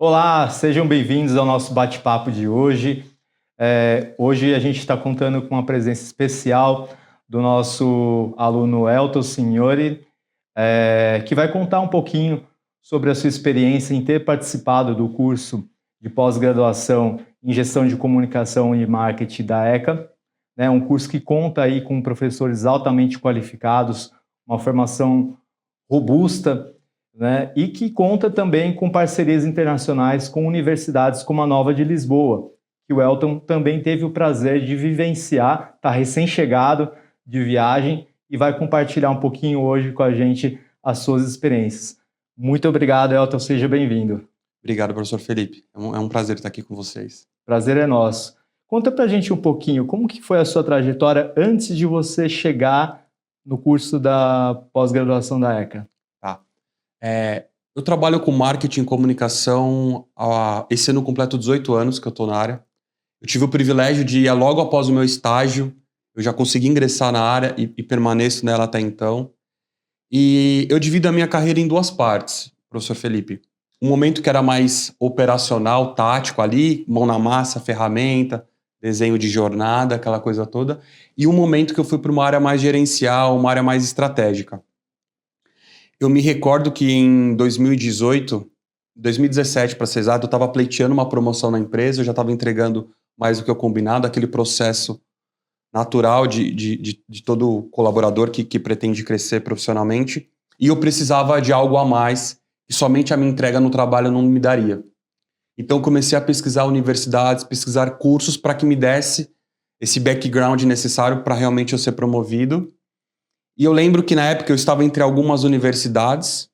Olá, sejam bem-vindos ao nosso bate-papo de hoje. Hoje a gente está contando com uma presença especial do nosso aluno Elton Signori, que vai contar um pouquinho sobre a sua experiência em ter participado do curso de pós-graduação em Gestão de Comunicação e Marketing da ECA, né, um curso que conta aí com professores altamente qualificados, uma formação robusta, né, e que conta também com parcerias internacionais com universidades como a Nova de Lisboa, que o Elton também teve o prazer de vivenciar, está recém-chegado de viagem e vai compartilhar um pouquinho hoje com a gente as suas experiências. Muito obrigado, Elton, seja bem-vindo. Obrigado, professor Felipe. É um prazer estar aqui com vocês. Prazer é nosso. Conta pra gente um pouquinho, como que foi a sua trajetória antes de você chegar no curso da pós-graduação da ECA? Tá. Eu trabalho com marketing e comunicação esse ano completo 18 anos que eu estou na área. Eu tive o privilégio de, logo após o meu estágio, eu já consegui ingressar na área e permaneço nela até então. E eu divido a minha carreira em duas partes, professor Felipe. Um momento que era mais operacional, tático ali, mão na massa, ferramenta, desenho de jornada, aquela coisa toda. E um momento que eu fui para uma área mais gerencial, uma área mais estratégica. Eu me recordo que em 2017, para ser exato, eu estava pleiteando uma promoção na empresa, eu já estava entregando mais do que o combinado, aquele processo natural de todo colaborador que pretende crescer profissionalmente, e eu precisava de algo a mais, que somente a minha entrega no trabalho não me daria. Então comecei a pesquisar universidades, pesquisar cursos para que me desse esse background necessário para realmente eu ser promovido. E eu lembro que na época eu estava entre algumas universidades,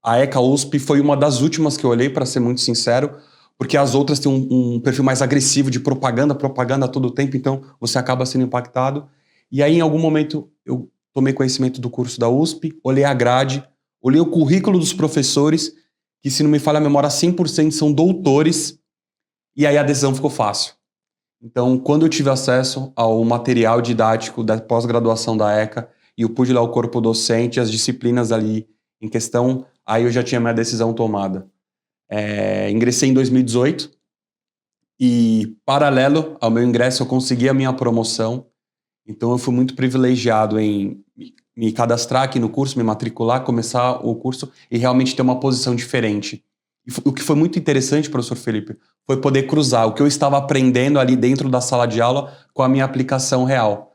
a ECA USP foi uma das últimas que eu olhei, para ser muito sincero, porque as outras têm um perfil mais agressivo de propaganda a todo tempo, então você acaba sendo impactado. E aí em algum momento eu tomei conhecimento do curso da USP, olhei a grade, olhei o currículo dos professores, que se não me falha a memória 100% são doutores, e aí a decisão ficou fácil. Então, quando eu tive acesso ao material didático da pós-graduação da ECA e eu pude ler o corpo docente, as disciplinas ali em questão, aí eu já tinha minha decisão tomada. Ingressei em 2018 e, paralelo ao meu ingresso, eu consegui a minha promoção. Então, eu fui muito privilegiado em me cadastrar aqui no curso, me matricular, começar o curso e realmente ter uma posição diferente. E o que foi muito interessante, professor Felipe, foi poder cruzar o que eu estava aprendendo ali dentro da sala de aula com a minha aplicação real.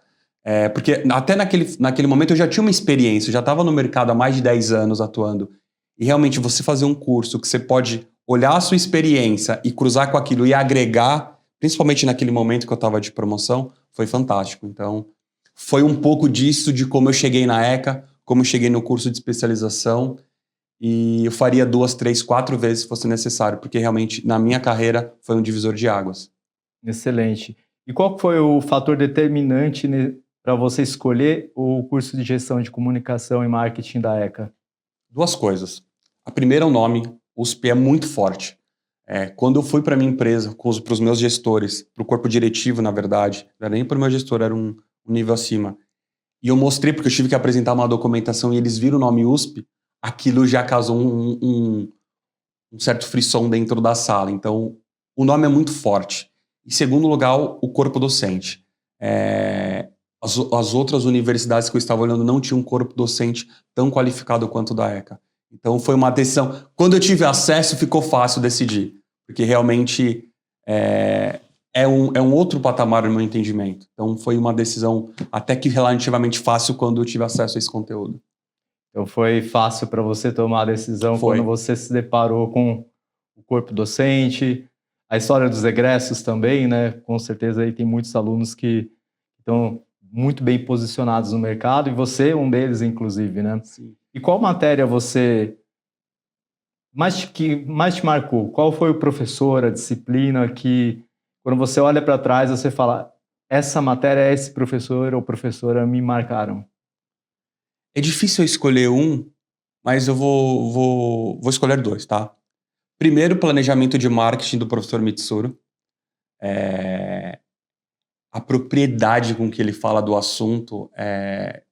Porque até naquele momento eu já tinha uma experiência, eu já estava no mercado há mais de 10 anos atuando. E realmente você fazer um curso que você pode olhar a sua experiência e cruzar com aquilo e agregar, principalmente naquele momento que eu estava de promoção, foi fantástico. Então, foi um pouco disso, de como eu cheguei na ECA, como eu cheguei no curso de especialização. E eu faria 2, 3, 4 vezes se fosse necessário, porque realmente na minha carreira foi um divisor de águas. Excelente. E qual foi o fator determinante para você escolher o curso de Gestão de Comunicação e Marketing da ECA? Duas coisas. A primeira é o nome. USP é muito forte. Quando eu fui para minha empresa, para os meus gestores, para o corpo diretivo, na verdade, não era nem para o meu gestor, era um nível acima. E eu mostrei, porque eu tive que apresentar uma documentação e eles viram o nome USP, aquilo já causou um certo frisson dentro da sala. Então, o nome é muito forte. Em segundo lugar, o corpo docente. As outras universidades que eu estava olhando não tinham um corpo docente tão qualificado quanto o da ECA. Então, foi uma decisão. Quando eu tive acesso, ficou fácil decidir. Porque realmente é um outro patamar no meu entendimento. Então, foi uma decisão até que relativamente fácil quando eu tive acesso a esse conteúdo. Então foi fácil para você tomar a decisão Foi. quando você se deparou com o corpo docente, a história dos egressos também, né? Com certeza aí tem muitos alunos que estão muito bem posicionados no mercado e você é um deles, inclusive, né? Sim. E qual matéria que mais te marcou? Qual foi o professor, a disciplina que, quando você olha para trás, você fala, essa matéria, esse professor ou professora me marcaram? É difícil eu escolher um, mas eu vou escolher 2, tá? Primeiro, planejamento de marketing do professor Mitsuru. A propriedade com que ele fala do assunto é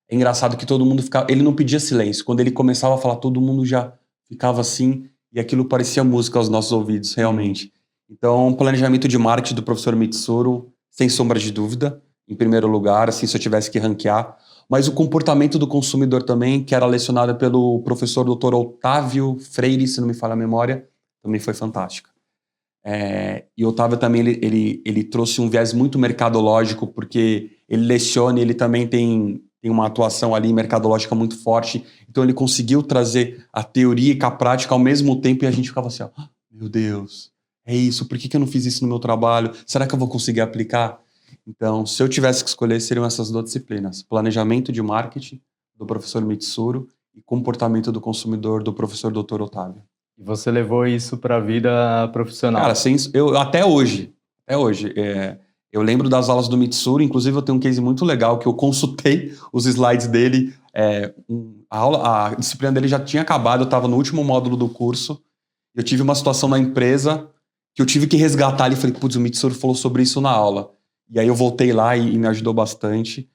engraçado que todo mundo ficava... Ele não pedia silêncio. Quando ele começava a falar, todo mundo já ficava assim. e aquilo parecia música aos nossos ouvidos, realmente. Então, planejamento de marketing do professor Mitsuru, sem sombra de dúvida, em primeiro lugar, assim, se eu tivesse que ranquear. Mas o comportamento do consumidor também, que era lecionado pelo professor Dr. Otávio Freire, se não me falha a memória, também foi fantástica. E o Otávio também, ele trouxe um viés muito mercadológico, porque ele leciona e ele também tem uma atuação ali mercadológica muito forte. Então ele conseguiu trazer a teoria com a prática ao mesmo tempo e a gente ficava assim, ó, meu Deus, é isso, por que eu não fiz isso no meu trabalho? Será que eu vou conseguir aplicar? Então, se eu tivesse que escolher, seriam essas 2 disciplinas. Planejamento de marketing, do professor Mitsuru, e comportamento do consumidor, do professor Dr. Otávio. E você levou isso para a vida profissional? Cara, até hoje, eu lembro das aulas do Mitsuru, inclusive eu tenho um case muito legal, que eu consultei os slides dele, a disciplina dele já tinha acabado, eu estava no último módulo do curso, eu tive uma situação na empresa que eu tive que resgatar ali, falei, putz, o Mitsuru falou sobre isso na aula. E aí eu voltei lá e me ajudou bastante,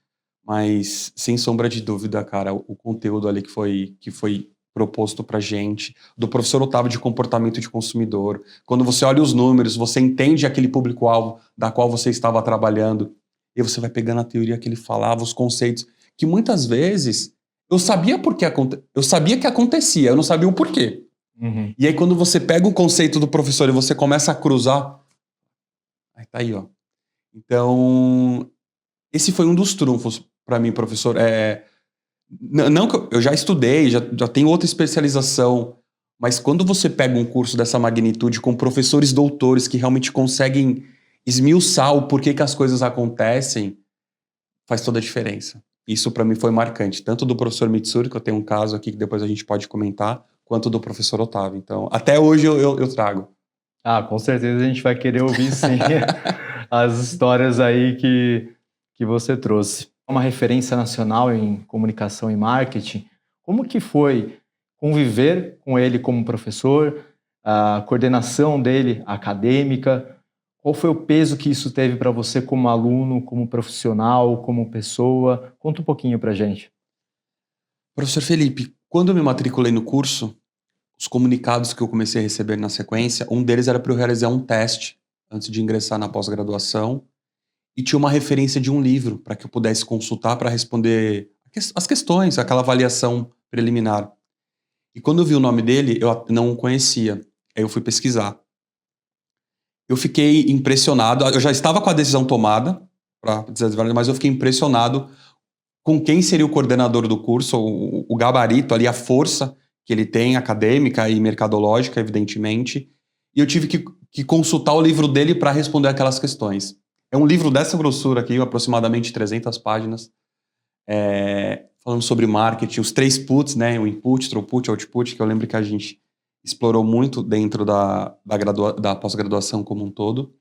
mas sem sombra de dúvida, cara, o conteúdo ali que foi proposto pra gente, do professor Otávio de comportamento de consumidor, quando você olha os números, você entende aquele público-alvo da qual você estava trabalhando, e você vai pegando a teoria que ele falava, os conceitos, que muitas vezes eu sabia que acontecia, eu não sabia o porquê. Uhum. E aí quando você pega o conceito do professor e você começa a cruzar, aí tá aí, ó. Então, esse foi um dos trunfos para mim, professor. Não que eu já estudei, já tenho outra especialização, mas quando você pega um curso dessa magnitude com professores doutores que realmente conseguem esmiuçar o porquê que as coisas acontecem, faz toda a diferença. Isso para mim foi marcante, tanto do professor Mitsuru, que eu tenho um caso aqui que depois a gente pode comentar, quanto do professor Otávio. Então, até hoje eu trago. Com certeza a gente vai querer ouvir sim as histórias aí que você trouxe. Uma referência nacional em comunicação e marketing. Como que foi conviver com ele como professor, a coordenação dele acadêmica? Qual foi o peso que isso teve para você como aluno, como profissional, como pessoa? Conta um pouquinho para a gente. Professor Felipe, quando eu me matriculei no curso, os comunicados que eu comecei a receber na sequência, um deles era para eu realizar um teste antes de ingressar na pós-graduação e tinha uma referência de um livro para que eu pudesse consultar para responder as questões, aquela avaliação preliminar. E quando eu vi o nome dele, eu não o conhecia. Aí eu fui pesquisar. Eu fiquei impressionado, eu já estava com a decisão tomada, mas eu fiquei impressionado com quem seria o coordenador do curso, o gabarito ali, a força que ele tem, acadêmica e mercadológica, evidentemente. E eu tive que consultar o livro dele para responder aquelas questões. É um livro dessa grossura aqui, aproximadamente 300 páginas, falando sobre marketing, os 3 puts, né? O input, throughput, output, que eu lembro que a gente explorou muito dentro da pós-graduação como um todo.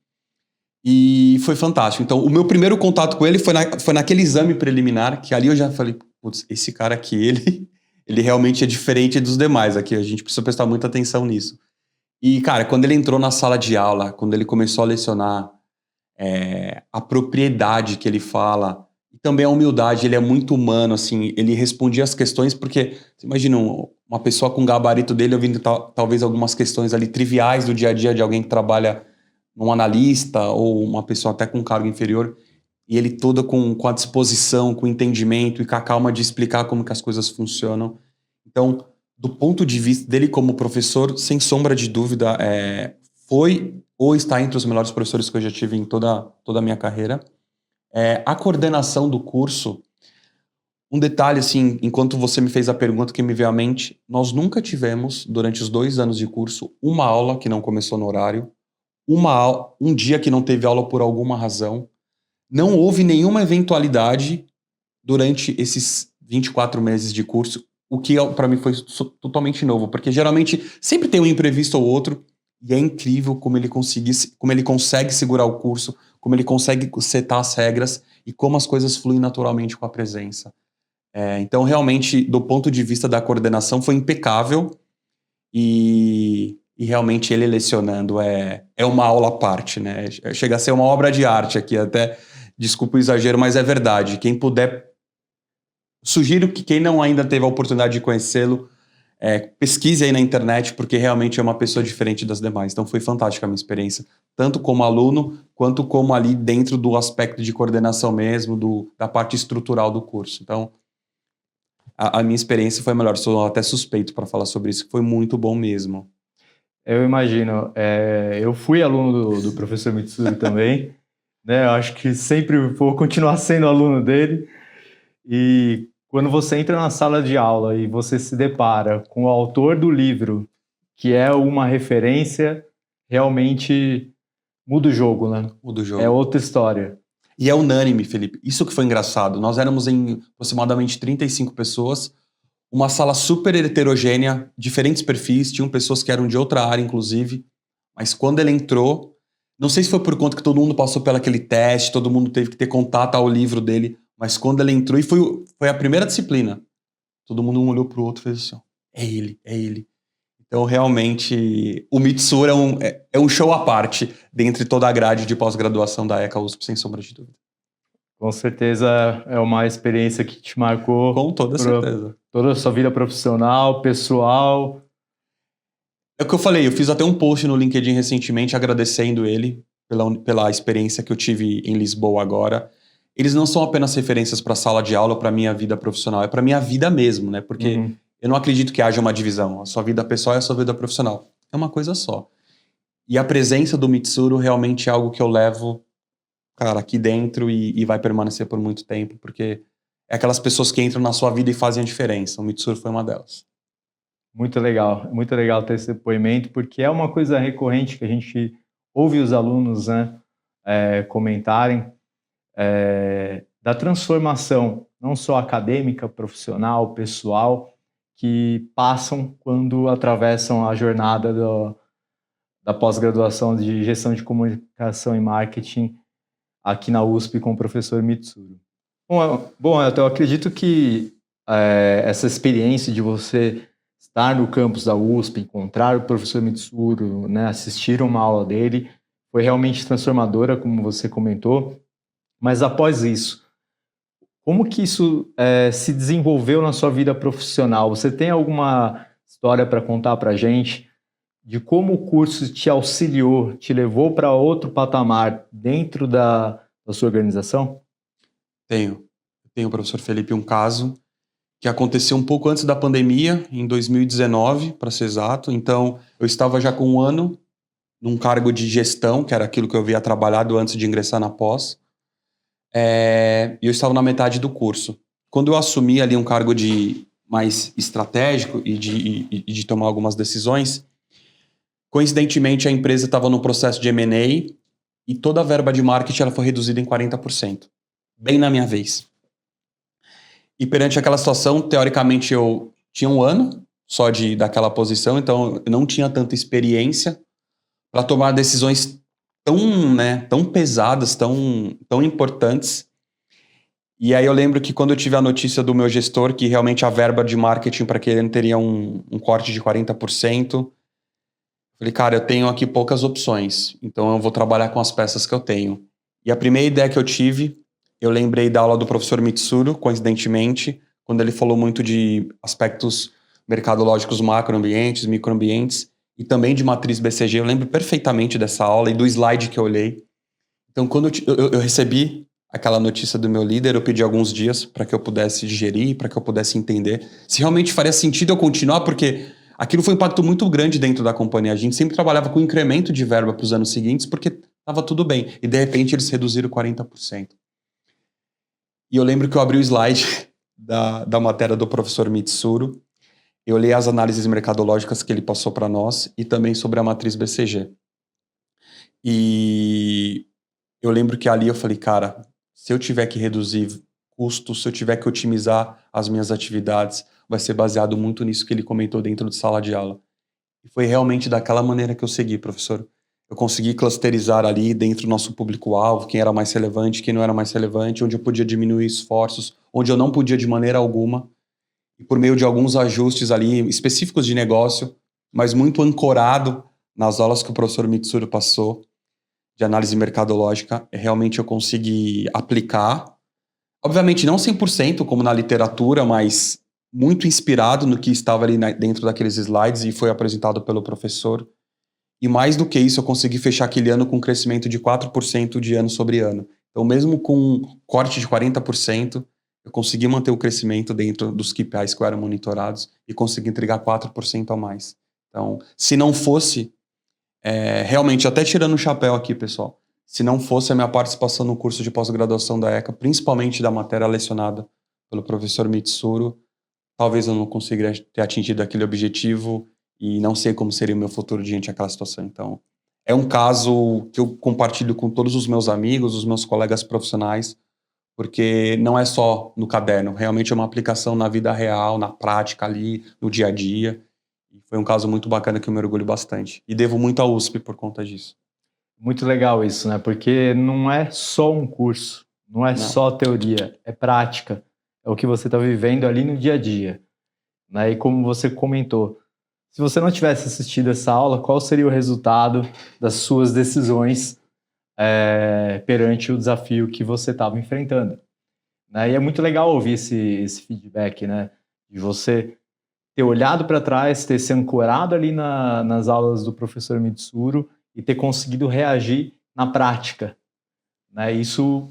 E foi fantástico. Então, o meu primeiro contato com ele foi naquele exame preliminar, que ali eu já falei, putz, esse cara aqui, ele realmente é diferente dos demais aqui, a gente precisa prestar muita atenção nisso. E, cara, quando ele entrou na sala de aula, quando ele começou a lecionar, a propriedade que ele fala, e também a humildade, ele é muito humano, assim, ele respondia as questões, porque, você imagina, uma pessoa com o gabarito dele ouvindo talvez algumas questões ali triviais do dia a dia de alguém que trabalha num analista ou uma pessoa até com cargo inferior, e ele todo com a disposição, com o entendimento e com a calma de explicar como que as coisas funcionam. Então, do ponto de vista dele como professor, sem sombra de dúvida, foi ou está entre os melhores professores que eu já tive em toda a minha carreira. A coordenação do curso, um detalhe, assim, enquanto você me fez a pergunta que me veio à mente, nós nunca tivemos, durante os 2 anos de curso, uma aula que não começou no horário, um dia que não teve aula por alguma razão, não houve nenhuma eventualidade durante esses 24 meses de curso, o que para mim foi totalmente novo, porque geralmente sempre tem um imprevisto ou outro, e é incrível como ele consegue segurar o curso, como ele consegue setar as regras e como as coisas fluem naturalmente com a presença. Então, realmente, do ponto de vista da coordenação, foi impecável e realmente ele lecionando é uma aula à parte, né? Chega a ser uma obra de arte aqui, até, desculpa o exagero, mas é verdade. Quem puder, sugiro que quem não ainda teve a oportunidade de conhecê-lo, pesquise aí na internet, porque realmente é uma pessoa diferente das demais. Então foi fantástica a minha experiência, tanto como aluno, quanto como ali dentro do aspecto de coordenação mesmo, da parte estrutural do curso. Então, a minha experiência foi melhor. Sou até suspeito para falar sobre isso, que foi muito bom mesmo. Eu imagino. Eu fui aluno do professor Mitsuru também, né? Eu acho que sempre vou continuar sendo aluno dele. E quando você entra na sala de aula e você se depara com o autor do livro, que é uma referência, realmente muda o jogo, né? Muda o jogo. É outra história. E é unânime, Felipe. Isso que foi engraçado. Nós éramos em aproximadamente 35 pessoas, uma sala super heterogênea, diferentes perfis, tinham pessoas que eram de outra área, inclusive. Mas quando ele entrou, não sei se foi por conta que todo mundo passou pelo aquele teste, todo mundo teve que ter contato ao livro dele, mas quando ele entrou, e foi a primeira disciplina, todo mundo um olhou pro outro e fez assim, ó, é ele. Então, realmente, o Mitsuru é um show à parte dentre toda a grade de pós-graduação da ECA USP, sem sombra de dúvida. Com certeza é uma experiência que te marcou. Com toda certeza. Toda a sua vida profissional, pessoal. É o que eu falei, eu fiz até um post no LinkedIn recentemente agradecendo ele pela experiência que eu tive em Lisboa agora. Eles não são apenas referências para a sala de aula, para a minha vida profissional, é para a minha vida mesmo, né? Porque eu não acredito que haja uma divisão. A sua vida pessoal e a sua vida profissional. É uma coisa só. E a presença do Mitsuru realmente é algo que eu levo, cara, aqui dentro e vai permanecer por muito tempo, porque é aquelas pessoas que entram na sua vida e fazem a diferença. O Mitsuru foi uma delas. Muito legal ter esse depoimento, porque é uma coisa recorrente que a gente ouve os alunos, né, comentarem, da transformação, não só acadêmica, profissional, pessoal, que passam quando atravessam a jornada da pós-graduação de gestão de comunicação e marketing aqui na USP com o professor Mitsuru. Bom, eu acredito que essa experiência de você estar no campus da USP, encontrar o professor Mitsuru, né, assistir uma aula dele, foi realmente transformadora, como você comentou. Mas após isso, como que isso se desenvolveu na sua vida profissional? Você tem alguma história para contar para a gente de como o curso te auxiliou, te levou para outro patamar dentro da sua organização? Tenho, professor Felipe, um caso que aconteceu um pouco antes da pandemia, em 2019, para ser exato. Então, eu estava já com um ano num cargo de gestão, que era aquilo que eu havia trabalhado antes de ingressar na pós. E eu estava na metade do curso. Quando eu assumi ali um cargo de mais estratégico e de tomar algumas decisões, coincidentemente a empresa estava no processo de M&A e toda a verba de marketing ela foi reduzida em 40%. Bem na minha vez. E perante aquela situação, teoricamente eu tinha um ano só daquela posição, então eu não tinha tanta experiência para tomar decisões tão pesadas, tão importantes. E aí eu lembro que quando eu tive a notícia do meu gestor que realmente a verba de marketing para aquele ano teria um corte de 40%, falei, cara, eu tenho aqui poucas opções, então eu vou trabalhar com as peças que eu tenho. E a primeira ideia que eu tive, eu lembrei da aula do professor Mitsuru, coincidentemente, quando ele falou muito de aspectos mercadológicos macroambientes, microambientes, e também de matriz BCG. Eu lembro perfeitamente dessa aula e do slide que eu olhei. Então, quando eu recebi aquela notícia do meu líder, eu pedi alguns dias para que eu pudesse digerir, para que eu pudesse entender se realmente faria sentido eu continuar, porque aquilo foi um impacto muito grande dentro da companhia. A gente sempre trabalhava com incremento de verba para os anos seguintes, porque estava tudo bem. E, de repente, eles reduziram 40%. E eu lembro que eu abri o slide da matéria do professor Mitsuru, eu olhei as análises mercadológicas que ele passou para nós e também sobre a matriz BCG. E eu lembro que ali eu falei, cara, se eu tiver que reduzir custos, se eu tiver que otimizar as minhas atividades, vai ser baseado muito nisso que ele comentou dentro de sala de aula. E foi realmente daquela maneira que eu segui, professor. Eu consegui clusterizar ali dentro do nosso público-alvo, quem era mais relevante, quem não era mais relevante, onde eu podia diminuir esforços, onde eu não podia de maneira alguma. E por meio de alguns ajustes ali específicos de negócio, mas muito ancorado nas aulas que o professor Mitsuru passou, de análise mercadológica, realmente eu consegui aplicar. Obviamente não 100% como na literatura, mas muito inspirado no que estava ali dentro daqueles slides e foi apresentado pelo professor. E mais do que isso, eu consegui fechar aquele ano com um crescimento de 4% de ano sobre ano. Então, mesmo com um corte de 40%, eu consegui manter o crescimento dentro dos KPIs que eram monitorados e consegui entregar 4% a mais. Então, se não fosse, realmente, até tirando o chapéu aqui, pessoal, se não fosse a minha participação no curso de pós-graduação da ECA, principalmente da matéria lecionada pelo professor Mitsuru, talvez eu não conseguiria ter atingido aquele objetivo e não sei como seria o meu futuro diante daquela situação. Então, é um caso que eu compartilho com todos os meus amigos, os meus colegas profissionais, porque não é só no caderno, realmente é uma aplicação na vida real, na prática ali, no dia a dia. E foi um caso muito bacana que eu me orgulho bastante. E devo muito à USP por conta disso. Muito legal isso, né? Porque não é só um curso, não é só teoria, é prática. É o que você está vivendo ali no dia a dia. Né? E como você comentou, se você não tivesse assistido essa aula, qual seria o resultado das suas decisões perante o desafio que você estava enfrentando? Né? E é muito legal ouvir esse feedback, né? De você ter olhado para trás, ter se ancorado ali nas aulas do professor Mitsuru e ter conseguido reagir na prática. Né? Isso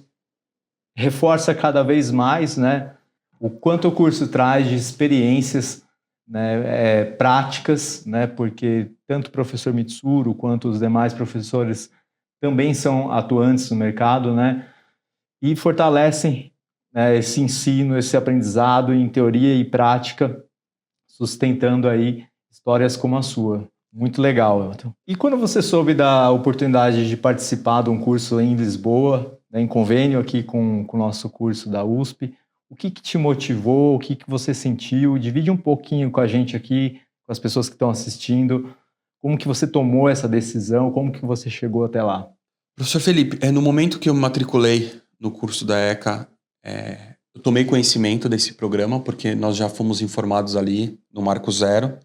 reforça cada vez mais, né, o quanto o curso traz de experiências, né, práticas, né, porque tanto o professor Mitsuru quanto os demais professores também são atuantes no mercado, né, e fortalecem, né, esse ensino, esse aprendizado em teoria e prática, sustentando aí histórias como a sua. Muito legal, Elton. E quando você soube da oportunidade de participar de um curso em Lisboa, né, em convênio aqui com o nosso curso da USP, o que te motivou, o que você sentiu? Divide um pouquinho com a gente aqui, com as pessoas que estão assistindo, como que você tomou essa decisão, como que você chegou até lá? Professor Felipe, no momento que eu me matriculei no curso da ECA, eu tomei conhecimento desse programa, porque nós já fomos informados ali no Marco Zero.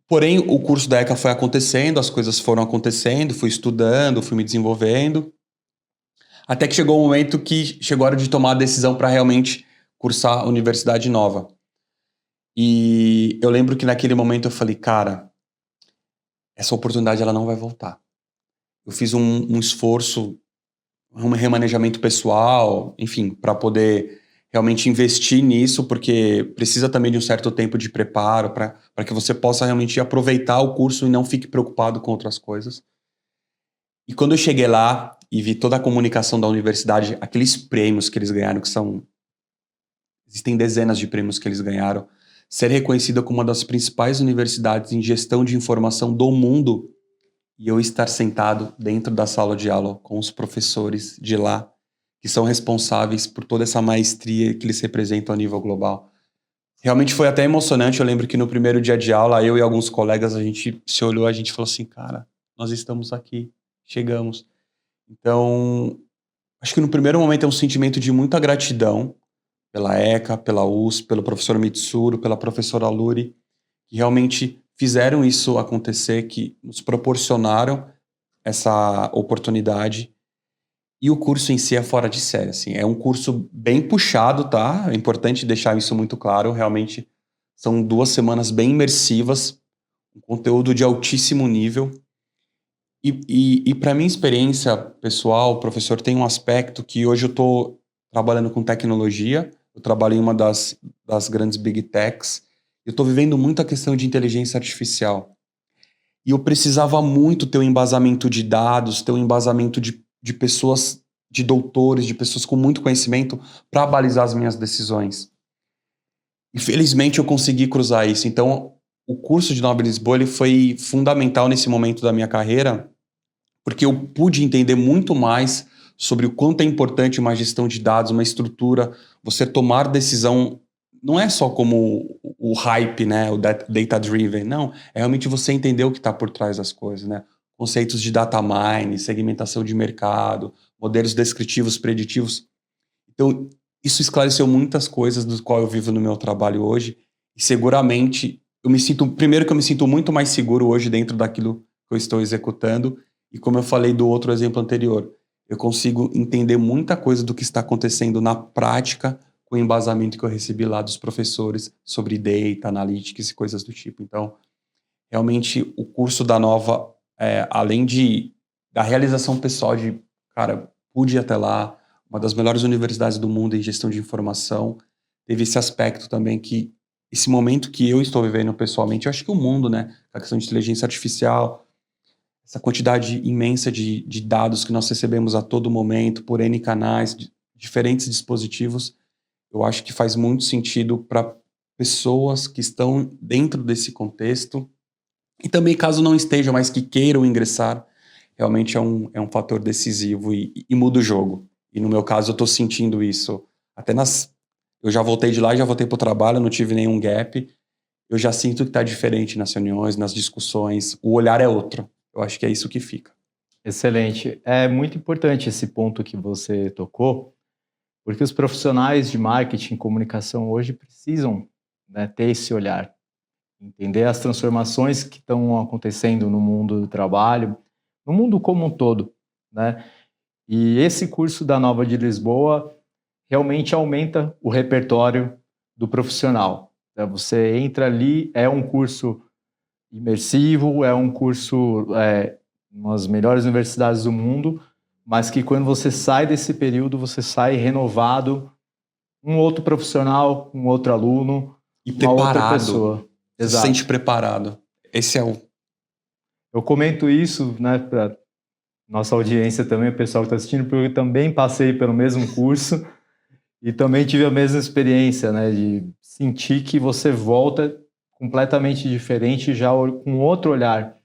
Porém, o curso da ECA foi acontecendo, as coisas foram acontecendo, fui estudando, fui me desenvolvendo, até que chegou o momento que chegou a hora de tomar a decisão para realmente cursar a universidade nova. E eu lembro que naquele momento eu falei, cara, essa oportunidade ela não vai voltar. Eu fiz um esforço, um remanejamento pessoal, enfim, para poder realmente investir nisso, porque precisa também de um certo tempo de preparo para que você possa realmente aproveitar o curso e não fique preocupado com outras coisas. E quando eu cheguei lá e vi toda a comunicação da universidade, aqueles prêmios que eles ganharam, existem dezenas de prêmios que eles ganharam, ser reconhecida como uma das principais universidades em gestão de informação do mundo, e eu estar sentado dentro da sala de aula com os professores de lá, que são responsáveis por toda essa maestria que eles representam a nível global. Realmente foi até emocionante. Eu lembro que no primeiro dia de aula, eu e alguns colegas, a gente se olhou, a gente falou assim, cara, nós estamos aqui, chegamos. Então, acho que no primeiro momento é um sentimento de muita gratidão pela ECA, pela USP, pelo professor Mitsuru, pela professora Luri, que realmente fizeram isso acontecer, que nos proporcionaram essa oportunidade. E o curso em si é fora de série, assim. É um curso bem puxado, tá? É importante deixar isso muito claro. Realmente são 2 semanas bem imersivas, um conteúdo de altíssimo nível. E para minha experiência pessoal, professor, tem um aspecto que hoje eu estou trabalhando com tecnologia. Eu trabalho em uma das grandes big techs. Eu estou vivendo muito a questão de inteligência artificial. E eu precisava muito ter um embasamento de dados, ter um embasamento de pessoas, de doutores, de pessoas com muito conhecimento para balizar as minhas decisões. Infelizmente eu consegui cruzar isso. Então, o curso de Nobre Lisboa ele foi fundamental nesse momento da minha carreira, porque eu pude entender muito mais sobre o quanto é importante uma gestão de dados, uma estrutura, você tomar decisão. Não é só como o hype, né, o data-driven, não. É realmente você entender o que está por trás das coisas, né? Conceitos de data mining, segmentação de mercado, modelos descritivos, preditivos. Então, isso esclareceu muitas coisas do qual eu vivo no meu trabalho hoje. E seguramente, eu me sinto muito mais seguro hoje dentro daquilo que eu estou executando. E como eu falei do outro exemplo anterior, eu consigo entender muita coisa do que está acontecendo na prática com o embasamento que eu recebi lá dos professores sobre data, analytics e coisas do tipo. Então, realmente, o curso da Nova, além da realização pessoal de, cara, pude ir até lá, uma das melhores universidades do mundo em gestão de informação, teve esse aspecto também que, esse momento que eu estou vivendo pessoalmente, eu acho que o mundo, né, a questão de inteligência artificial, essa quantidade imensa de dados que nós recebemos a todo momento, por N canais, diferentes dispositivos, eu acho que faz muito sentido para pessoas que estão dentro desse contexto e também caso não estejam, mas que queiram ingressar, realmente é um fator decisivo e muda o jogo. E no meu caso eu estou sentindo isso. Eu já voltei de lá, já voltei para o trabalho, não tive nenhum gap. Eu já sinto que está diferente nas reuniões, nas discussões. O olhar é outro. Eu acho que é isso que fica. Excelente. É muito importante esse ponto que você tocou, porque os profissionais de marketing e comunicação hoje precisam, né, ter esse olhar, entender as transformações que estão acontecendo no mundo do trabalho, no mundo como um todo, né? E esse curso da Nova de Lisboa realmente aumenta o repertório do profissional. Então, você entra ali, é um curso imersivo, é um curso nas melhores universidades do mundo, mas que quando você sai desse período, você sai renovado, um outro profissional, um outro aluno, E uma outra preparado. pessoa. Você se sente preparado. Esse é o... Eu comento isso, né, para nossa audiência também, o pessoal que está assistindo, porque eu também passei pelo mesmo curso e também tive a mesma experiência, né, de sentir que você volta completamente diferente, já com outro olhar.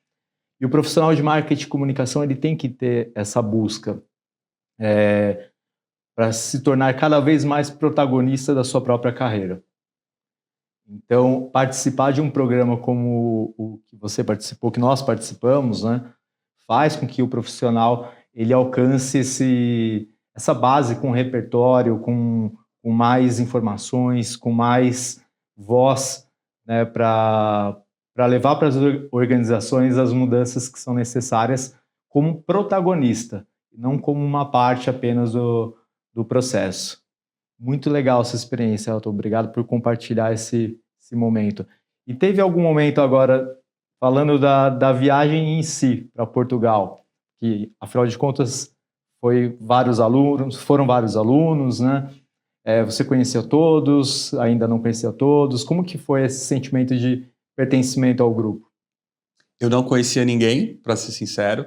E o profissional de marketing e comunicação, ele tem que ter essa busca para se tornar cada vez mais protagonista da sua própria carreira. Então, participar de um programa como o que você participou, que nós participamos, né, faz com que o profissional ele alcance essa base com repertório, com mais informações, com mais voz, né, para levar para as organizações as mudanças que são necessárias como protagonista, não como uma parte apenas do processo. Muito legal essa experiência, Elton. Obrigado por compartilhar esse momento. E teve algum momento agora, falando da viagem em si para Portugal, que, afinal de contas, foram vários alunos, né? Você conheceu todos, ainda não conheceu todos. Como que foi esse sentimento de pertencimento ao grupo? Eu não conhecia ninguém, para ser sincero.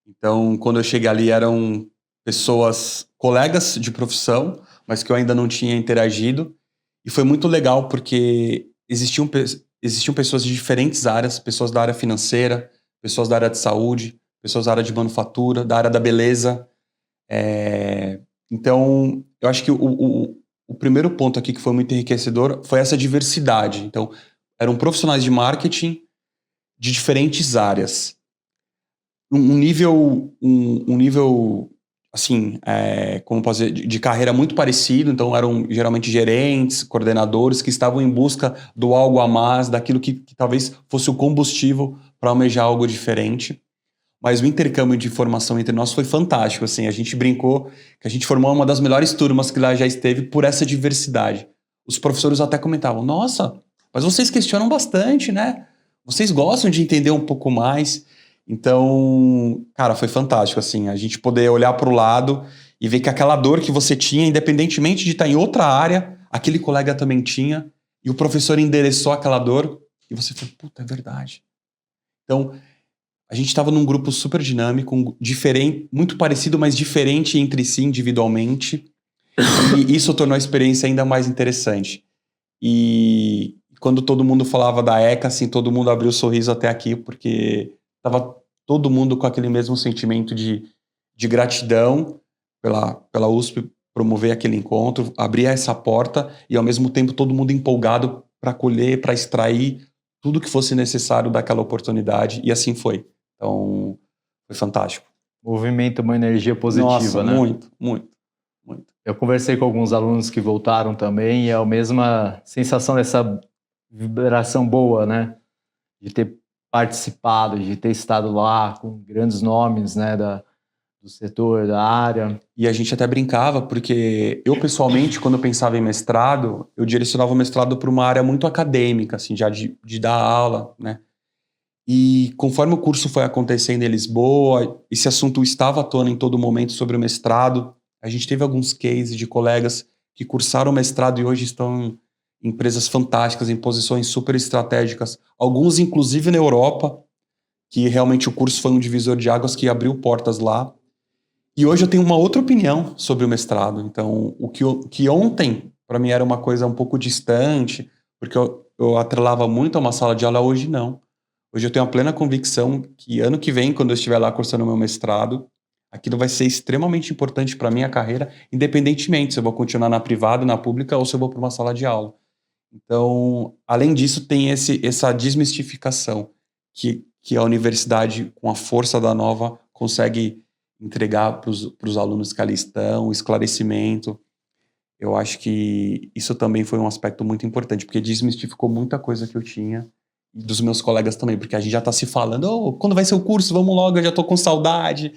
Então, quando eu cheguei ali, eram pessoas, colegas de profissão, mas que eu ainda não tinha interagido. E foi muito legal, porque existiam pessoas de diferentes áreas, pessoas da área financeira, pessoas da área de saúde, pessoas da área de manufatura, da área da beleza. Então, eu acho que o primeiro ponto aqui que foi muito enriquecedor foi essa diversidade. Então, eram profissionais de marketing de diferentes áreas. Um nível assim, como posso dizer, de carreira muito parecido. Então, eram geralmente gerentes, coordenadores que estavam em busca do algo a mais, daquilo que talvez fosse o combustível para almejar algo diferente. Mas o intercâmbio de informação entre nós foi fantástico, assim. A gente brincou que a gente formou uma das melhores turmas que lá já esteve por essa diversidade. Os professores até comentavam, nossa, mas vocês questionam bastante, né? Vocês gostam de entender um pouco mais. Então, cara, foi fantástico, assim, a gente poder olhar para o lado e ver que aquela dor que você tinha, independentemente de estar em outra área, aquele colega também tinha, e o professor endereçou aquela dor, e você falou, puta, é verdade. Então, a gente estava num grupo super dinâmico, diferente, muito parecido, mas diferente entre si individualmente, e isso tornou a experiência ainda mais interessante. E quando todo mundo falava da ECA, assim, todo mundo abriu o sorriso até aqui, porque estava todo mundo com aquele mesmo sentimento de gratidão pela USP promover aquele encontro, abrir essa porta e, ao mesmo tempo, todo mundo empolgado para colher, para extrair tudo que fosse necessário daquela oportunidade, e assim foi. Então, foi fantástico. Movimenta uma energia positiva, nossa, né? Muito. Eu conversei com alguns alunos que voltaram também e é a mesma sensação dessa vibração boa, né? De ter participado, de ter estado lá com grandes nomes, né, do setor, da área. E a gente até brincava, porque eu, pessoalmente, quando eu pensava em mestrado, eu direcionava o mestrado para uma área muito acadêmica, assim, já de dar aula, né? E conforme o curso foi acontecendo em Lisboa, esse assunto estava à tona em todo momento sobre o mestrado. A gente teve alguns cases de colegas que cursaram o mestrado e hoje estão em empresas fantásticas, em posições super estratégicas. Alguns, inclusive, na Europa, que realmente o curso foi um divisor de águas que abriu portas lá. E hoje eu tenho uma outra opinião sobre o mestrado. Então, que ontem, para mim, era uma coisa um pouco distante, porque eu atrelava muito a uma sala de aula, hoje não. Hoje eu tenho a plena convicção que ano que vem, quando eu estiver lá cursando o meu mestrado, aquilo vai ser extremamente importante para a minha carreira, independentemente se eu vou continuar na privada, na pública, ou se eu vou para uma sala de aula. Então, além disso, tem essa desmistificação que a universidade, com a força da Nova, consegue entregar para os alunos que ali estão, esclarecimento. Eu acho que isso também foi um aspecto muito importante, porque desmistificou muita coisa que eu tinha, e dos meus colegas também, porque a gente já está se falando, quando vai ser o curso, vamos logo, eu já estou com saudade.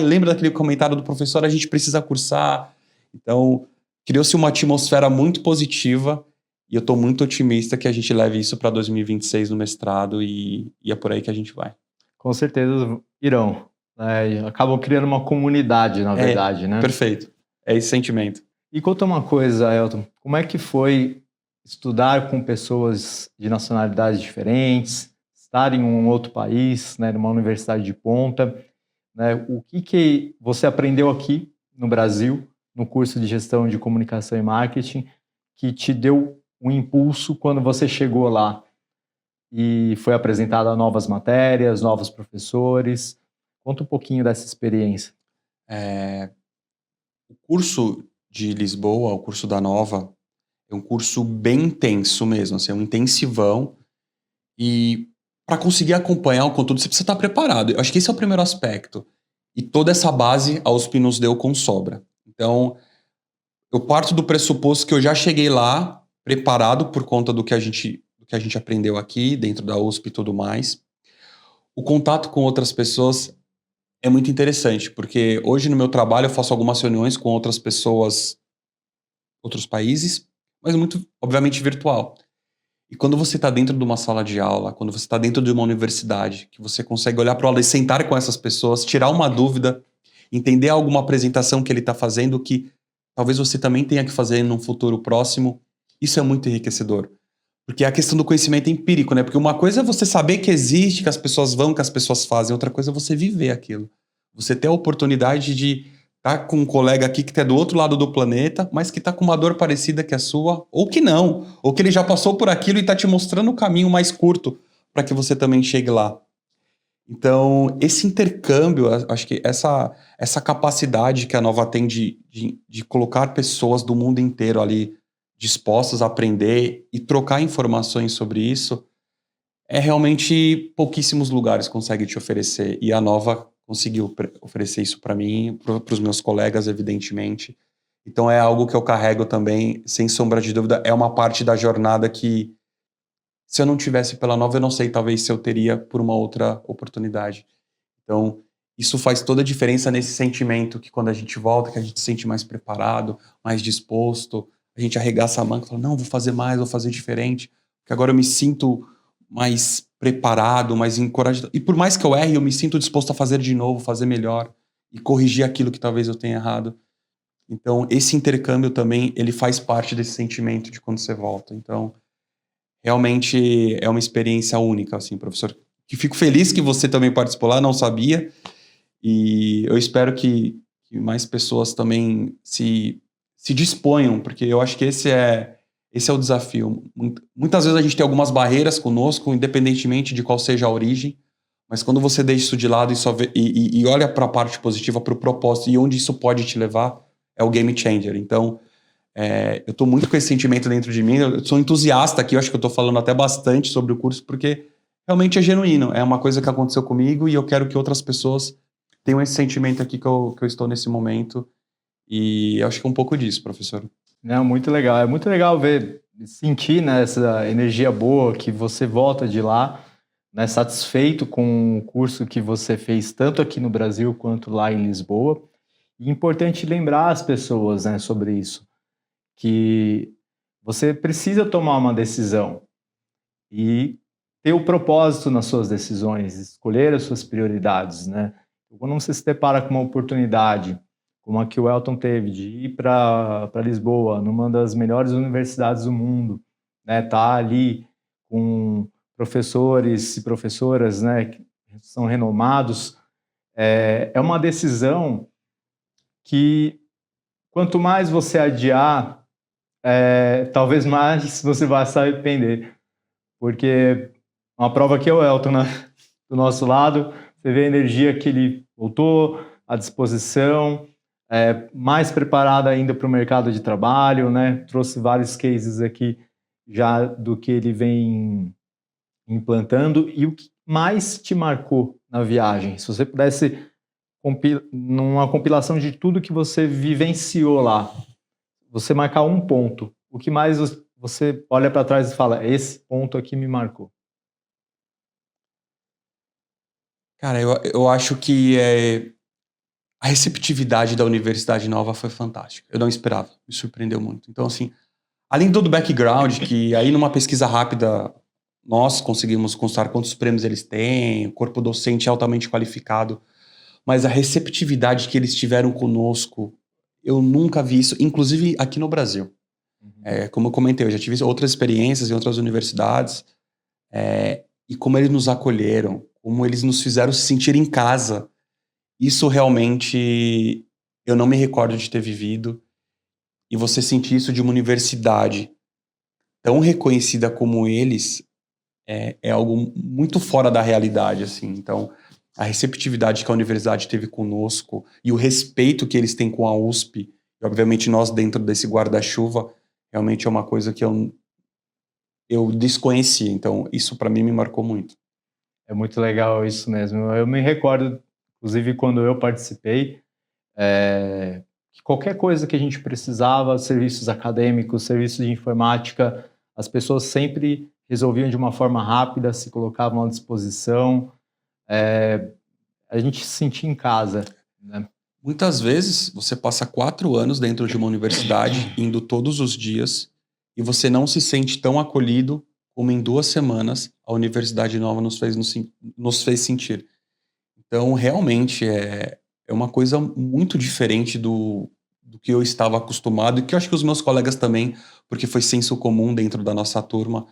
Lembra daquele comentário do professor, a gente precisa cursar. Então, criou-se uma atmosfera muito positiva, e eu estou muito otimista que a gente leve isso para 2026 no mestrado, e é por aí que a gente vai. Com certeza irão. Acabam criando uma comunidade, na verdade, né? Perfeito. É esse sentimento. E conta uma coisa, Elton, como é que foi estudar com pessoas de nacionalidades diferentes, estar em um outro país, né, numa universidade de ponta, né? O que você aprendeu aqui no Brasil, no curso de Gestão de Comunicação e Marketing, que te deu um impulso quando você chegou lá e foi apresentada novas matérias, novos professores? Conta um pouquinho dessa experiência. O curso de Lisboa, o curso da Nova, é um curso bem intenso mesmo, assim, é um intensivão. E para conseguir acompanhar o conteúdo, você precisa estar preparado. Eu acho que esse é o primeiro aspecto. E toda essa base a USP nos deu com sobra. Então, eu parto do pressuposto que eu já cheguei lá preparado por conta do que a gente aprendeu aqui, dentro da USP e tudo mais. O contato com outras pessoas é muito interessante, porque hoje no meu trabalho eu faço algumas reuniões com outras pessoas, outros países, mas muito, obviamente, virtual. E quando você está dentro de uma sala de aula, quando você está dentro de uma universidade, que você consegue olhar para o lado e sentar com essas pessoas, tirar uma dúvida, entender alguma apresentação que ele está fazendo que talvez você também tenha que fazer num futuro próximo, isso é muito enriquecedor. Porque é a questão do conhecimento empírico, né? Porque uma coisa é você saber que existe, que as pessoas vão, que as pessoas fazem, outra coisa é você viver aquilo. Você ter a oportunidade de estar com um colega aqui que está do outro lado do planeta, mas que está com uma dor parecida que a sua, ou que não, ou que ele já passou por aquilo e está te mostrando o caminho mais curto para que você também chegue lá. Então, esse intercâmbio, acho que essa capacidade que a Nova tem de colocar pessoas do mundo inteiro ali dispostas a aprender e trocar informações sobre isso, é realmente pouquíssimos lugares conseguem te oferecer. E a Nova conseguiu oferecer isso para mim, para os meus colegas, evidentemente. Então é algo que eu carrego também, sem sombra de dúvida. É uma parte da jornada que, se eu não tivesse pela Nova, eu não sei, talvez se eu teria por uma outra oportunidade. Então, isso faz toda a diferença nesse sentimento que quando a gente volta, que a gente se sente mais preparado, mais disposto, a gente arregaça a manga e fala, não, vou fazer mais, vou fazer diferente, porque agora eu me sinto mais preparado, mais encorajado. E por mais que eu erre, eu me sinto disposto a fazer de novo, fazer melhor e corrigir aquilo que talvez eu tenha errado. Então, esse intercâmbio também, ele faz parte desse sentimento de quando você volta. Então, realmente é uma experiência única, assim, professor. Que fico feliz que você também participou lá, não sabia. E eu espero que mais pessoas também se disponham, porque eu acho que esse é o desafio. Muitas vezes a gente tem algumas barreiras conosco, independentemente de qual seja a origem, mas quando você deixa isso de lado e olha para a parte positiva, para o propósito e onde isso pode te levar, é o game changer. Então, eu estou muito com esse sentimento dentro de mim. Eu sou entusiasta aqui, eu acho que eu estou falando até bastante sobre o curso, porque realmente é genuíno. É uma coisa que aconteceu comigo e eu quero que outras pessoas tenham esse sentimento aqui que eu estou nesse momento. E eu acho que é um pouco disso, professor. Não, muito legal. É muito legal ver, sentir, né, essa energia boa que você volta de lá, né, satisfeito com o curso que você fez tanto aqui no Brasil quanto lá em Lisboa. E é importante lembrar as pessoas, né, sobre isso, que você precisa tomar uma decisão e ter o propósito nas suas decisões, escolher as suas prioridades, né? Quando você se depara com uma oportunidade, como a que o Elton teve, de ir para Lisboa, numa das melhores universidades do mundo, né? Tá ali com professores e professoras, né, que são renomados, é uma decisão que quanto mais você adiar, talvez mais você vá se arrepender, porque uma prova que é o Elton, né, do nosso lado, você vê a energia que ele voltou, a disposição, mais preparado ainda para o mercado de trabalho, né, trouxe vários cases aqui já do que ele vem implantando. E o que mais te marcou na viagem? Se você pudesse, numa compilação de tudo que você vivenciou lá, você marcar um ponto, o que mais você olha para trás e fala, esse ponto aqui me marcou? Cara, eu acho que a receptividade da Universidade Nova foi fantástica. Eu não esperava, me surpreendeu muito. Então, assim, além do background, que aí numa pesquisa rápida nós conseguimos constar quantos prêmios eles têm, o corpo docente é altamente qualificado, mas a receptividade que eles tiveram conosco, eu nunca vi isso, inclusive aqui no Brasil. Como eu comentei, eu já tive outras experiências em outras universidades, e como eles nos acolheram, como eles nos fizeram se sentir em casa, isso realmente eu não me recordo de ter vivido. E você sentir isso de uma universidade tão reconhecida como eles é algo muito fora da realidade, assim. Então, a receptividade que a universidade teve conosco e o respeito que eles têm com a USP, e obviamente nós dentro desse guarda-chuva, realmente é uma coisa que eu desconhecia. Então, isso para mim me marcou muito. É muito legal isso mesmo. Eu me recordo, inclusive, quando eu participei, que qualquer coisa que a gente precisava, serviços acadêmicos, serviços de informática, as pessoas sempre resolviam de uma forma rápida, se colocavam à disposição. A gente se sentia em casa, né? Muitas vezes você passa 4 anos dentro de uma universidade, indo todos os dias, e você não se sente tão acolhido como em 2 semanas a Universidade Nova nos fez sentir. Então, realmente, é uma coisa muito diferente do que eu estava acostumado, e que eu acho que os meus colegas também, porque foi senso comum dentro da nossa turma,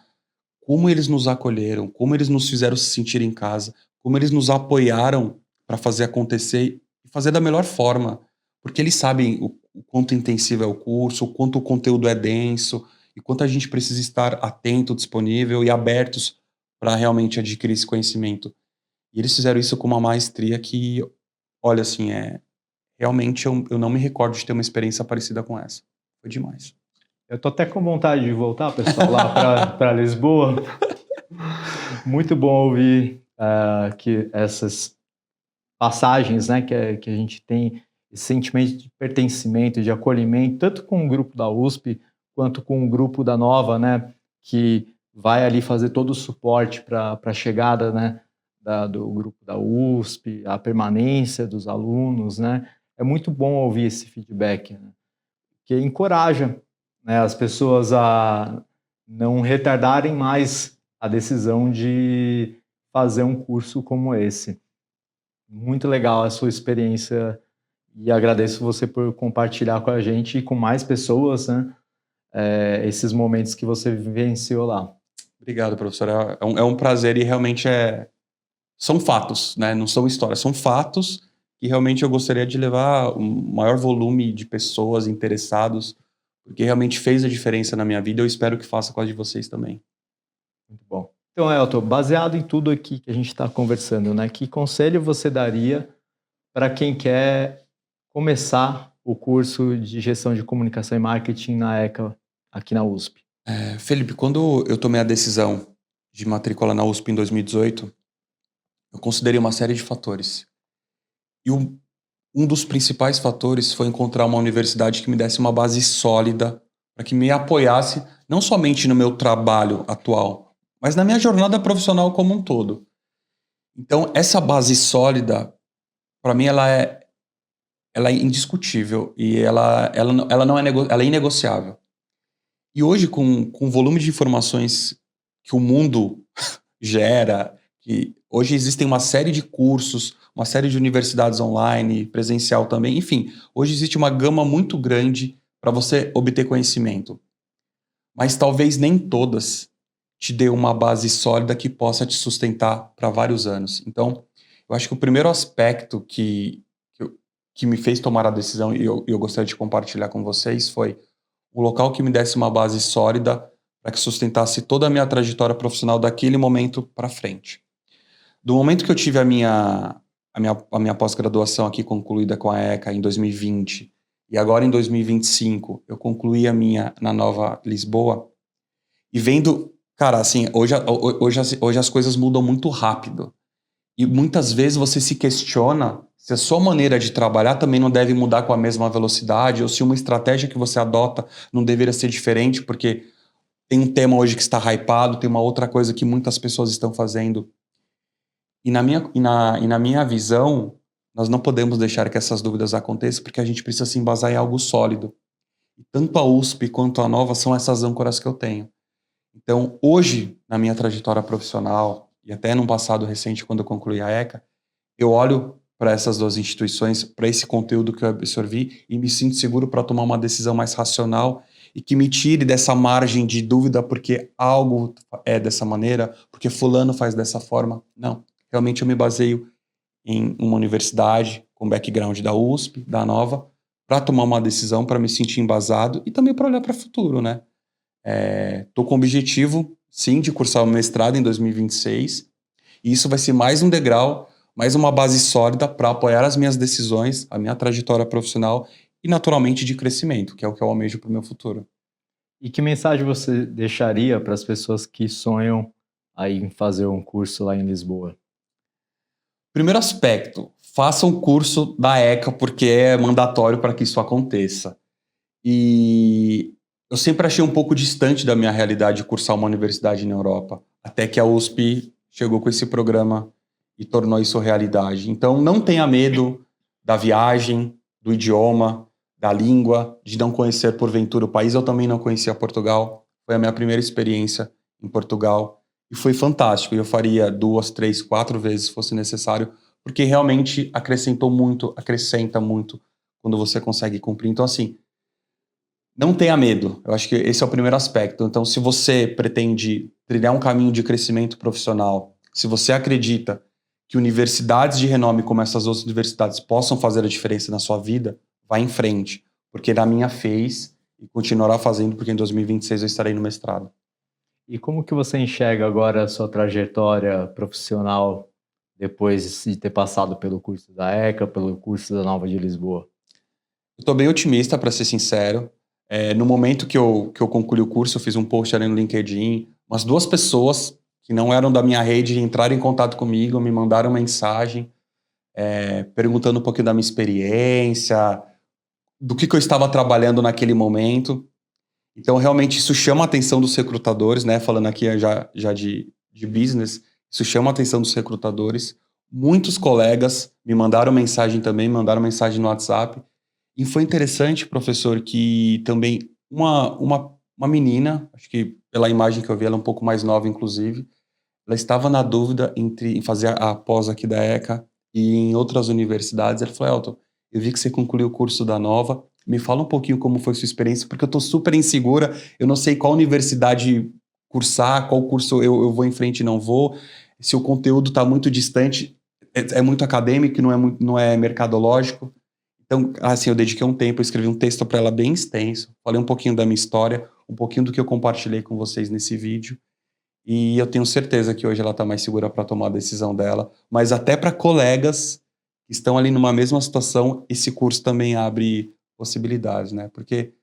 como eles nos acolheram, como eles nos fizeram se sentir em casa, como eles nos apoiaram para fazer acontecer e fazer da melhor forma, porque eles sabem o quanto intensivo é o curso, o quanto o conteúdo é denso, e quanto a gente precisa estar atento, disponível e abertos para realmente adquirir esse conhecimento. E eles fizeram isso com uma maestria que, olha, assim, realmente eu não me recordo de ter uma experiência parecida com essa. Foi demais. Eu tô até com vontade de voltar, pessoal, lá para Lisboa. Muito bom ouvir que essas passagens, né, que a gente tem esse sentimento de pertencimento, de acolhimento, tanto com o grupo da USP, quanto com o grupo da Nova, né, que vai ali fazer todo o suporte para a chegada, né, do grupo da USP, a permanência dos alunos, né. É muito bom ouvir esse feedback, né, que encoraja, né, as pessoas a não retardarem mais a decisão de fazer um curso como esse. Muito legal a sua experiência e agradeço você por compartilhar com a gente e com mais pessoas, né, esses momentos que você vivenciou lá. Obrigado, professor. É um prazer e realmente são fatos, né? Não são histórias, são fatos que realmente eu gostaria de levar um maior volume de pessoas interessados, porque realmente fez a diferença na minha vida. Eu espero que faça com a de vocês também. Muito bom. Então, Elton, baseado em tudo aqui que a gente está conversando, né, que conselho você daria para quem quer começar o curso de gestão de comunicação e marketing na ECA, aqui na USP? Felipe, quando eu tomei a decisão de matrícula na USP em 2018, eu considerei uma série de fatores. E um dos principais fatores foi encontrar uma universidade que me desse uma base sólida, para que me apoiasse, não somente no meu trabalho atual, mas na minha jornada profissional como um todo. Então, essa base sólida, para mim, ela é indiscutível e ela não é ela é inegociável. E hoje, com o volume de informações que o mundo gera, que hoje existem uma série de cursos, uma série de universidades online, presencial também, enfim, hoje existe uma gama muito grande para você obter conhecimento. Mas talvez nem todas te dê uma base sólida que possa te sustentar para vários anos. Então, eu acho que o primeiro aspecto que me fez tomar a decisão e eu gostaria de compartilhar com vocês foi um local que me desse uma base sólida para que sustentasse toda a minha trajetória profissional daquele momento para frente. Do momento que eu tive a minha pós-graduação aqui concluída com a ECA em 2020 e agora em 2025 eu concluí a minha na Nova Lisboa e vendo, cara, assim, hoje as coisas mudam muito rápido e muitas vezes você se questiona se a sua maneira de trabalhar também não deve mudar com a mesma velocidade ou se uma estratégia que você adota não deveria ser diferente porque tem um tema hoje que está hypado, tem uma outra coisa que muitas pessoas estão fazendo. E na minha visão, nós não podemos deixar que essas dúvidas aconteçam, porque a gente precisa se embasar em algo sólido. E tanto a USP quanto a Nova são essas âncoras que eu tenho. Então, hoje, na minha trajetória profissional, e até num passado recente, quando eu concluí a ECA, eu olho para essas duas instituições, para esse conteúdo que eu absorvi, e me sinto seguro para tomar uma decisão mais racional e que me tire dessa margem de dúvida porque algo é dessa maneira, porque fulano faz dessa forma. Não. Realmente eu me baseio em uma universidade com background da USP, da Nova, para tomar uma decisão, para me sentir embasado e também para olhar para o futuro, né? Estou com o objetivo, sim, de cursar o mestrado em 2026 e isso vai ser mais um degrau, mais uma base sólida para apoiar as minhas decisões, a minha trajetória profissional e, naturalmente, de crescimento, que é o que eu almejo para o meu futuro. E que mensagem você deixaria para as pessoas que sonham aí em fazer um curso lá em Lisboa? Primeiro aspecto, faça um curso da ECA porque é mandatório para que isso aconteça. E eu sempre achei um pouco distante da minha realidade cursar uma universidade na Europa, até que a USP chegou com esse programa e tornou isso realidade. Então, não tenha medo da viagem, do idioma, da língua, de não conhecer porventura o país. Eu também não conhecia Portugal, foi a minha primeira experiência em Portugal e foi fantástico. Eu faria 2, 3, 4 vezes se fosse necessário, porque realmente acrescenta muito quando você consegue cumprir. Então, assim, não tenha medo. Eu acho que esse é o primeiro aspecto. Então, se você pretende trilhar um caminho de crescimento profissional, se você acredita que universidades de renome como essas outras universidades possam fazer a diferença na sua vida, vá em frente. Porque na minha fez e continuará fazendo, porque em 2026 eu estarei no mestrado. E como que você enxerga agora a sua trajetória profissional depois de ter passado pelo curso da ECA, pelo curso da Nova de Lisboa? Eu estou bem otimista, para ser sincero. No momento que eu concluí o curso, eu fiz um post ali no LinkedIn. Umas 2 pessoas que não eram da minha rede entraram em contato comigo, me mandaram mensagem, perguntando um pouquinho da minha experiência, do que eu estava trabalhando naquele momento. Então, realmente, isso chama a atenção dos recrutadores, né? Falando aqui já de business, isso chama a atenção dos recrutadores. Muitos colegas me mandaram mensagem também, mandaram mensagem no WhatsApp. E foi interessante, professor, que também uma menina, acho que pela imagem que eu vi, ela é um pouco mais nova, inclusive, ela estava na dúvida em fazer a pós aqui da ECA e em outras universidades. Ela falou: Elton, eu vi que você concluiu o curso da Nova, me fala um pouquinho como foi sua experiência, porque eu estou super insegura, eu não sei qual universidade cursar, qual curso eu vou em frente e não vou, se o conteúdo está muito distante, é muito acadêmico, não é mercadológico. Então, assim, eu dediquei um tempo, eu escrevi um texto para ela bem extenso, falei um pouquinho da minha história, um pouquinho do que eu compartilhei com vocês nesse vídeo, e eu tenho certeza que hoje ela está mais segura para tomar a decisão dela, mas até para colegas que estão ali numa mesma situação, esse curso também abre possibilidades, né? Porque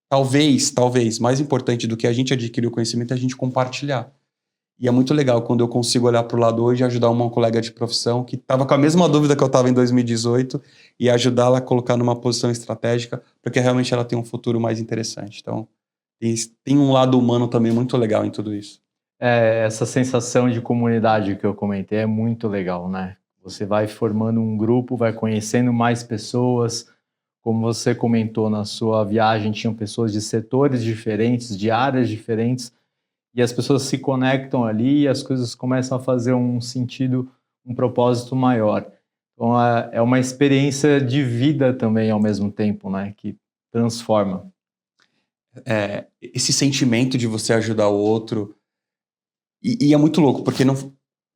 talvez, mais importante do que a gente adquirir o conhecimento é a gente compartilhar. E é muito legal quando eu consigo olhar para o lado hoje e ajudar uma colega de profissão que estava com a mesma dúvida que eu estava em 2018 e ajudá-la a colocar numa posição estratégica para que realmente ela tenha um futuro mais interessante. Então, tem um lado humano também muito legal em tudo isso. Essa sensação de comunidade que eu comentei é muito legal, né? Você vai formando um grupo, vai conhecendo mais pessoas. Como você comentou na sua viagem, tinham pessoas de setores diferentes, de áreas diferentes, e as pessoas se conectam ali e as coisas começam a fazer um sentido, um propósito maior. Então, é uma experiência de vida também ao mesmo tempo, né? Que transforma. Esse sentimento de você ajudar o outro. E é muito louco, porque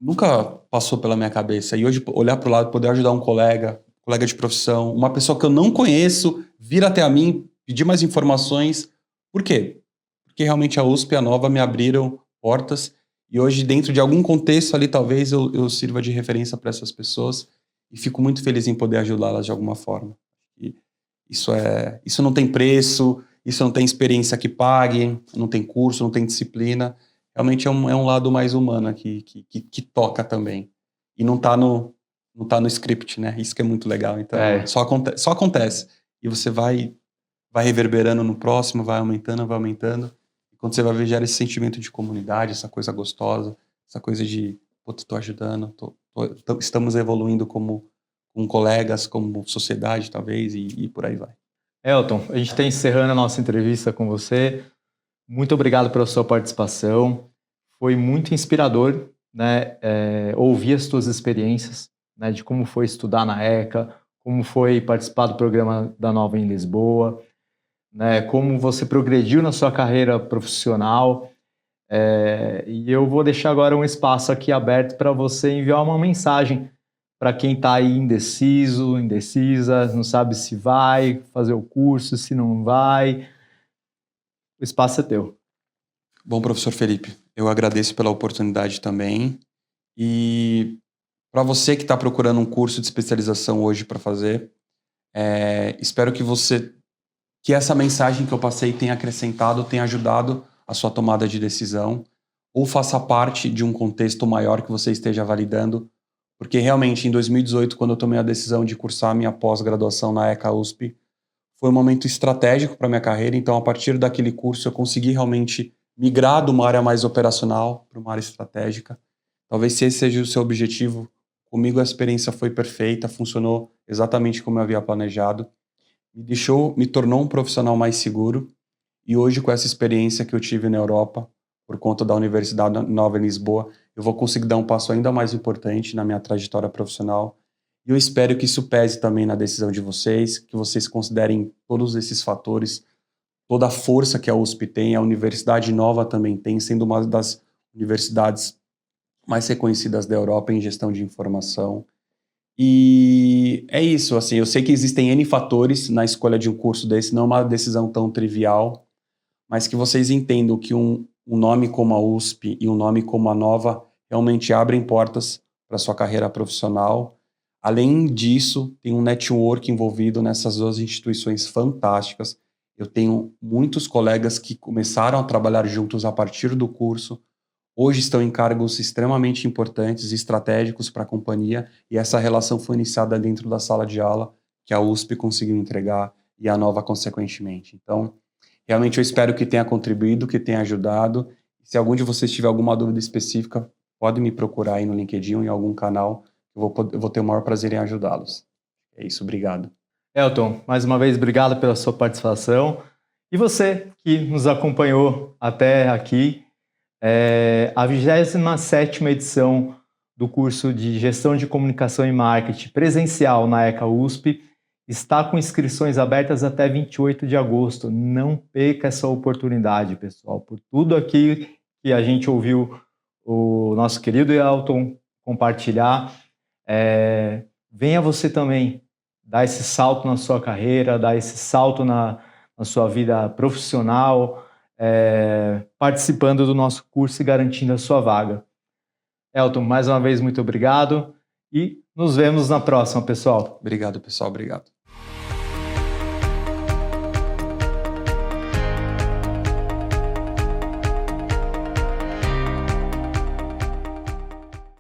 nunca passou pela minha cabeça. E hoje, olhar para o lado, poder ajudar um colega de profissão, uma pessoa que eu não conheço, vir até a mim, pedir mais informações. Por quê? Porque realmente a USP e a Nova me abriram portas. E hoje, dentro de algum contexto ali, talvez eu sirva de referência para essas pessoas. E fico muito feliz em poder ajudá-las de alguma forma. E isso não tem preço, isso não tem experiência que pague, não tem curso, não tem disciplina. Realmente é um lado mais humano aqui, que toca também. E não tá no script, né? Isso que é muito legal. Então, só acontece. E você vai reverberando no próximo, vai aumentando. E quando você vai ver, gera esse sentimento de comunidade, essa coisa gostosa, essa coisa de, tô ajudando, estamos evoluindo como colegas, como sociedade, talvez, e por aí vai. Elton, a gente está encerrando a nossa entrevista com você. Muito obrigado pela sua participação. Foi muito inspirador, né, ouvir as suas experiências, né, de como foi estudar na ECA, como foi participar do programa da Nova em Lisboa, né, como você progrediu na sua carreira profissional. E eu vou deixar agora um espaço aqui aberto para você enviar uma mensagem para quem está aí indeciso, indecisa, não sabe se vai fazer o curso, se não vai. O espaço é teu. Bom, professor Felipe, eu agradeço pela oportunidade também. E para você que está procurando um curso de especialização hoje para fazer, espero que essa mensagem que eu passei tenha acrescentado, tenha ajudado a sua tomada de decisão, ou faça parte de um contexto maior que você esteja validando, porque realmente em 2018, quando eu tomei a decisão de cursar minha pós-graduação na ECA USP, foi um momento estratégico para minha carreira. Então, a partir daquele curso, eu consegui realmente migrar de uma área mais operacional para uma área estratégica. Talvez se esse seja o seu objetivo, comigo a experiência foi perfeita, funcionou exatamente como eu havia planejado. Me tornou um profissional mais seguro. E hoje, com essa experiência que eu tive na Europa, por conta da Universidade Nova em Lisboa, eu vou conseguir dar um passo ainda mais importante na minha trajetória profissional. E eu espero que isso pese também na decisão de vocês, que vocês considerem todos esses fatores, toda a força que a USP tem, a Universidade Nova também tem, sendo uma das universidades mais reconhecidas da Europa em gestão de informação. E é isso, assim, eu sei que existem N fatores na escolha de um curso desse, não é uma decisão tão trivial, mas que vocês entendam que um nome como a USP e um nome como a Nova realmente abrem portas para a sua carreira profissional. Além disso, tem um network envolvido nessas duas instituições fantásticas. Eu tenho muitos colegas que começaram a trabalhar juntos a partir do curso, hoje estão em cargos extremamente importantes e estratégicos para a companhia, e essa relação foi iniciada dentro da sala de aula, que a USP conseguiu entregar, e a Nova consequentemente. Então, realmente eu espero que tenha contribuído, que tenha ajudado. Se algum de vocês tiver alguma dúvida específica, pode me procurar aí no LinkedIn ou em algum canal. Eu vou ter o maior prazer em ajudá-los. É isso, obrigado. Elton, mais uma vez, obrigado pela sua participação. E você que nos acompanhou até aqui, a 27ª edição do curso de Gestão de Comunicação e Marketing presencial na ECA USP está com inscrições abertas até 28 de agosto. Não perca essa oportunidade, pessoal. Por tudo aqui que a gente ouviu o nosso querido Elton compartilhar, venha você também dar esse salto na sua carreira, dar esse salto na sua vida profissional, participando do nosso curso e garantindo a sua vaga. Elton, mais uma vez, muito obrigado e nos vemos na próxima, pessoal. Obrigado, pessoal. Obrigado.